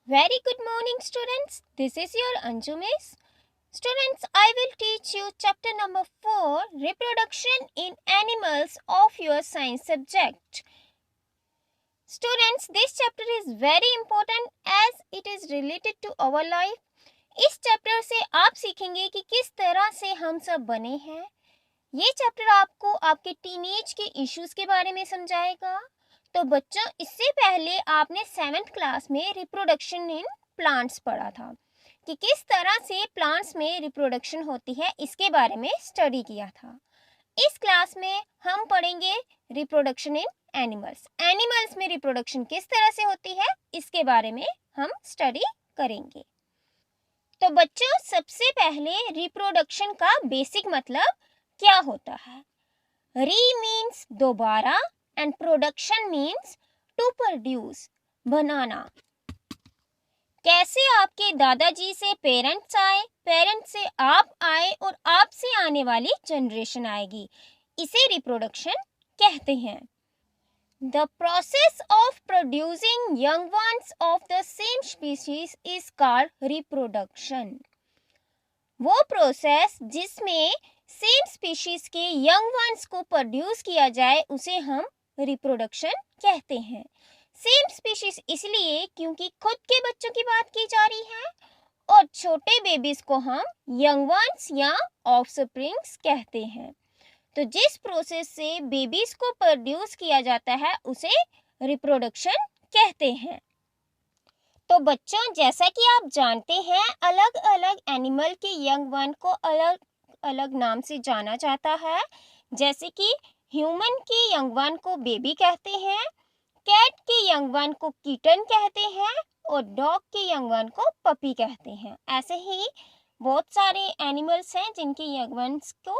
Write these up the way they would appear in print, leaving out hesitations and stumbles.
Very good morning, students. This is your Anju Miss. Students, I will teach you chapter number 4, Reproduction in Animals of your science subject. Students, this chapter is very important as it is related to our life. इस chapter से आप सीखेंगे कि किस तरह से हम सब बने हैं. ये चैप्टर आपको आपके टीनेज के इश्यूज के बारे में समझाएगा. तो बच्चों, इससे पहले आपने 7th क्लास में रिप्रोडक्शन इन प्लांट्स पढ़ा था कि किस तरह से प्लांट्स में रिप्रोडक्शन होती है, इसके बारे में स्टडी किया था. इस क्लास में हम पढ़ेंगे रिप्रोडक्शन इन एनिमल्स. एनिमल्स में रिप्रोडक्शन किस तरह से होती है, इसके बारे में हम स्टडी करेंगे. तो बच्चों, सबसे पहले रिप्रोडक्शन का बेसिक मतलब क्या होता है. री मीन्स दोबारा and production means to produce, बनाना. कैसे आपके दादाजी से पेरेंट्स आए, पेरेंट्स से आप आए और आपसे आने वाली जनरेशन आएगी, इसे रिप्रोडक्शन कहते हैं. The process of producing young ones of the same species is called reproduction. वो प्रोसेस जिसमें सेम स्पीशीज के यंग वंस को प्रोड्यूस किया जाए उसे हम रिप्रोडक्शन कहते हैं. सेम स्पीशीज इसलिए क्योंकि खुद के बच्चों की बात की जा रही है और छोटे बेबीज को हम यंग वंस या ऑफस्प्रिंग्स कहते हैं. तो जिस प्रोसेस से बेबीज को प्रोड्यूस किया जाता है उसे रिप्रोडक्शन कहते हैं. तो बच्चों, जैसा कि आप जानते हैं, अलग अलग एनिमल के यंग वन को अलग अलग नाम से जाना जाता है. जैसे कि ह्यूमन के यंग वन को बेबी कहते हैं, कैट के यंग वन को किटन कहते हैं और डॉग के यंग वन को पपी कहते हैं. ऐसे ही बहुत सारे एनिमल्स हैं जिनके यंग वंस को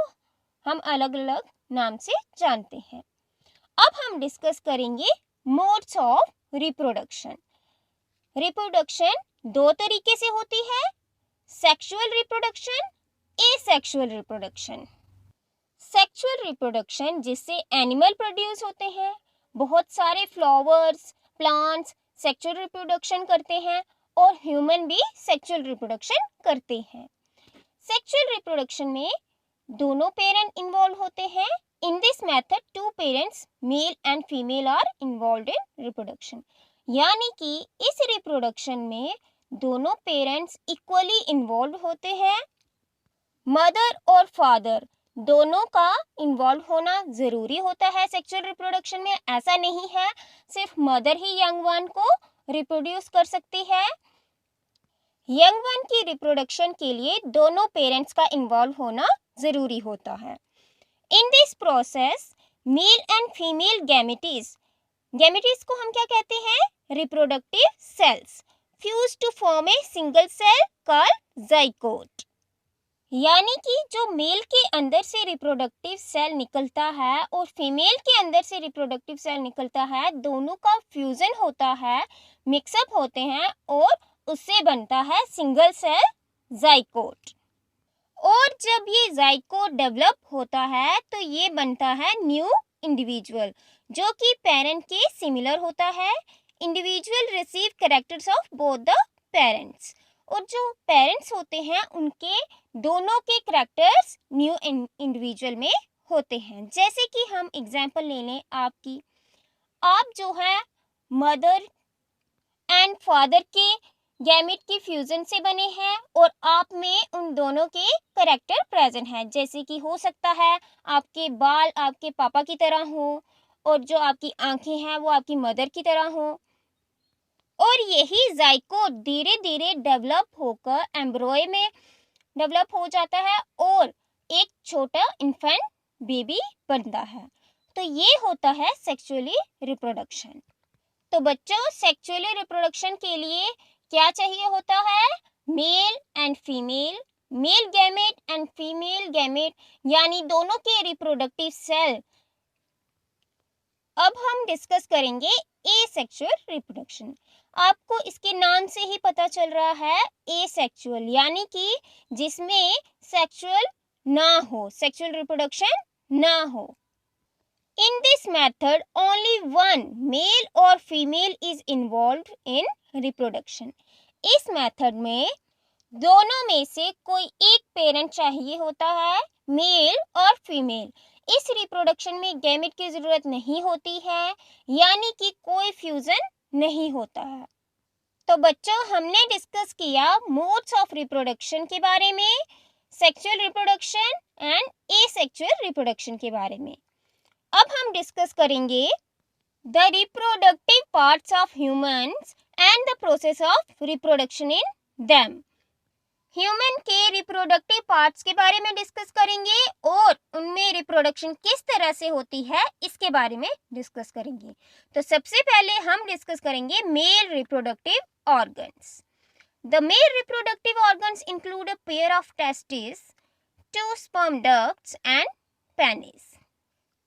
हम अलग अलग नाम से जानते हैं. अब हम डिस्कस करेंगे मोड्स ऑफ रिप्रोडक्शन. रिप्रोडक्शन दो तरीके से होती है, sexual reproduction, asexual reproduction. Sexual reproduction जिससे एनिमल प्रोड्यूस होते हैं. बहुत सारे फ्लावर्स, प्लांट्स सेक्सुअल रिप्रोडक्शन करते हैं और ह्यूमन भी सेक्सुअल रिप्रोडक्शन करते हैं. सेक्सुअल रिप्रोडक्शन में दोनों पेरेंट इन्वॉल्व होते हैं. In this method two parents male and female are involved in reproduction. यानी कि इस रिप्रोडक्शन में दोनों पेरेंट्स इक्वली इन्वॉल्व होते हैं. मदर और फादर दोनों का इन्वॉल्व होना जरूरी होता है सेक्सुअल रिप्रोडक्शन में. ऐसा नहीं है सिर्फ मदर ही यंग वन को रिप्रोड्यूस कर सकती है. यंग वन की रिप्रोडक्शन के लिए दोनों पेरेंट्स का इन्वॉल्व होना जरूरी होता है. In this process male and female gametes, gametes को हम क्या कहते हैं, reproductive cells, fuse to form a single cell called zygote. यानी कि जो मेल के अंदर से रिप्रोडक्टिव सेल निकलता है और फीमेल के अंदर से रिप्रोडक्टिव सेल निकलता है, दोनों का फ्यूजन होता है, मिक्सअप होते हैं और उससे बनता है सिंगल सेल जाइगोट. और जब ये जाइगोट डेवलप होता है तो ये बनता है न्यू इंडिविजुअल जो कि पेरेंट के सिमिलर होता है. Individual receive characters of both the parents. और जो पेरेंट्स होते हैं उनके दोनों के कैरेक्टर्स न्यू इंडिविजुअल में होते हैं. जैसे कि हम एग्जांपल ले लें आपकी, आप जो है मदर एंड फादर के गैमेट की फ्यूजन से बने हैं और आप में उन दोनों के कैरेक्टर प्रेजेंट हैं. जैसे कि हो सकता है आपके बाल आपके पापा की तरह हो और जो आपकी आंखें हैं वो आपकी मदर की तरह हो. और यही जाइगोट धीरे धीरे डेवलप होकर एम्ब्रॉय में डेवलप हो जाता है और एक छोटा इन्फेंट बेबी बनता है. तो ये होता है सेक्सुअली रिप्रोडक्शन. तो बच्चों, सेक्सुअली रिप्रोडक्शन के लिए क्या चाहिए होता है, mail and female, male gamete and female gamete, यानी दोनों के रिप्रोडक्टिव सेल. अब हम डिस्कस करेंगे एसेक्सुअल रिप्रोडक्शन. आपको इसके नाम से ही पता चल रहा है एसेक्सुअल, यानी कि जिसमें सेक्सुअल ना हो, सेक्सुअल रिप्रोडक्शन ना हो. In this method, only one male or female is involved in reproduction. इस मेथड में दोनों में से कोई एक पेरेंट चाहिए होता है, मेल और फीमेल। इस रिप्रोडक्शन में गैमेट की जरूरत नहीं होती है, यानी कि कोई फ्यूजन नहीं होता है। तो बच्चों, हमने डिस्कस किया मोड्स ऑफ रिप्रोडक्शन के बारे में, sexual reproduction and asexual reproduction के बारे में। अब हम डिस्कस करेंगे the reproductive parts of humans and the process of reproduction in them. Human के रिप्रोडक्टिव पार्ट्स के बारे में डिस्कस करेंगे और उनमें रिप्रोडक्शन किस तरह से होती है इसके बारे में डिस्कस करेंगे। तो सबसे पहले हम डिस्कस करेंगे male reproductive organs. The male reproductive organs include a pair of testis, 2 sperm ducts and penis.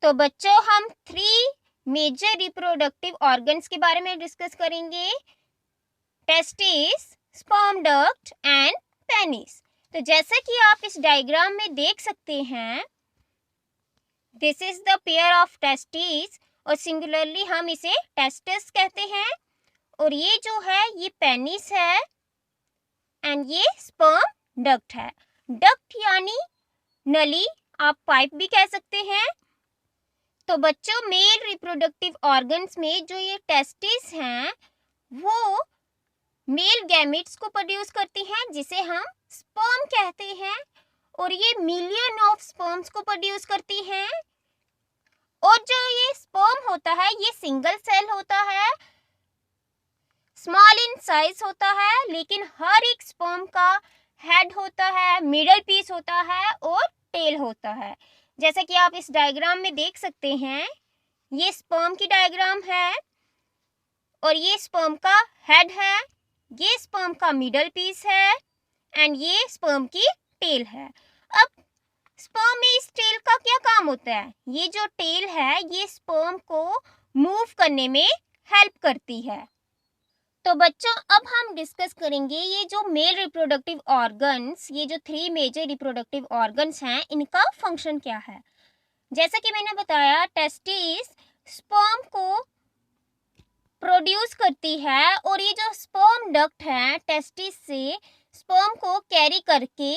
तो बच्चों, हम 3 मेजर रिप्रोडक्टिव ऑर्गन्स के बारे में डिस्कस करेंगे, testis, sperm duct and penis. तो जैसा कि आप इस डायग्राम में देख सकते हैं, this is the pair of testis और सिंगुलरली हम इसे टेस्टिस कहते हैं, और ये जो है ये पेनिस है एंड ये स्पर्म डक्ट है। डक्ट यानी नली, आप पाइप भी कह सकते हैं। तो बच्चों, मेल रिप्रोडक्टिव ऑर्गन्स में जो ये टेस्टिस हैं वो मेल गैमेट्स को प्रोड्यूस करती हैं जिसे हम स्पर्म कहते हैं, और ये मिलियन ऑफ स्पर्म्स को प्रोड्यूस करती हैं। और जो ये स्पर्म होता है ये सिंगल सेल होता है, स्मॉल इन साइज होता है, लेकिन हर एक स्पर्म का हेड होता है, मिडल पीस होता है और टेल होता है। जैसा कि आप इस डायग्राम में देख सकते हैं, ये स्पर्म की डायग्राम है और ये स्पर्म का हेड है, ये स्पर्म का मिडल पीस है एंड ये स्पर्म की टेल है। अब स्पर्म में इस टेल का क्या काम होता है? ये जो टेल है ये स्पर्म को मूव करने में हेल्प करती है। तो बच्चों, अब हम डिस्कस करेंगे ये जो मेल रिप्रोडक्टिव ऑर्गन्स, ये जो 3 मेजर रिप्रोडक्टिव ऑर्गन्स हैं, इनका फंक्शन क्या है। जैसा कि मैंने बताया, टेस्टिस स्पर्म को प्रोड्यूस करती है और ये जो स्पर्म डक्ट है टेस्टिस से स्पर्म को कैरी करके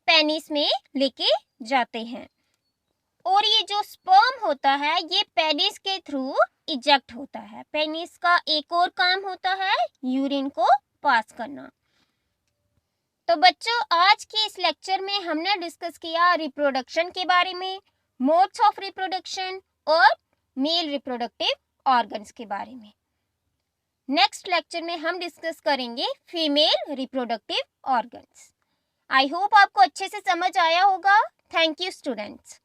पेनिस में लेके जाते हैं, और ये जो स्पर्म होता है ये पेनिस के थ्रू इजेक्ट होता है। पेनिस का एक और काम होता है यूरिन को पास करना। तो बच्चों, आज के इस लेक्चर में हमने डिस्कस किया रिप्रोडक्शन के बारे में, मोड्स ऑफ रिप्रोडक्शन और मेल रिप्रोडक्टिव ऑर्गन्स के बारे में। नेक्स्ट लेक्चर में हम डिस्कस करेंगे female reproductive organs. I hope आपको अच्छे से समझ आया होगा। Thank you students.